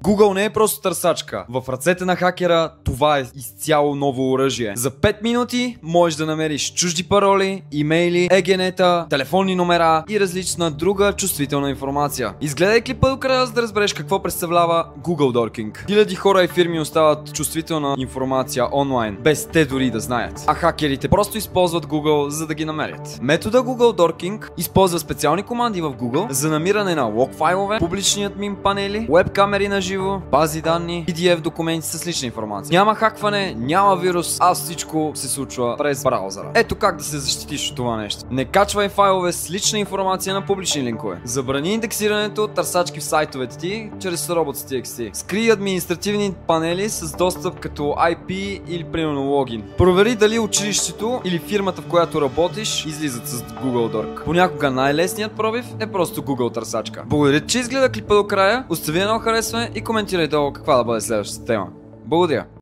Google не е просто търсачка. В ръцете на хакера това е изцяло ново оръжие. За 5 минути можеш да намериш чужди пароли, имейли, егенета, телефонни номера и различна друга чувствителна информация. Изгледай клипа до края, за да разбереш какво представлява Google Dorking. Хиляди хора и фирми остават чувствителна информация онлайн, без те дори да знаят. А хакерите просто използват Google, за да ги намерят. Метода Google Dorking използва специални команди в Google за намиране на лог файлове, публични админ панели, веб камери на живо, бази данни, PDF документи с лична информация. Няма хакване, няма вирус, а всичко се случва през браузъра. Ето как да се защитиш от това нещо. Не качвай файлове с лична информация на публични линкове. Забрани индексирането търсачки в сайтовете ти чрез robots.txt. Скри административни панели с достъп като IP или примерно логин. Провери дали училището или фирмата, в която работиш, излизат с Google Dork. Понякога най-лесният пробив е просто Google търсачка. Благодаря, че изгледа клипа до края, остави едно харесване и коментирай долу каква да бъде следващата тема. Благодаря!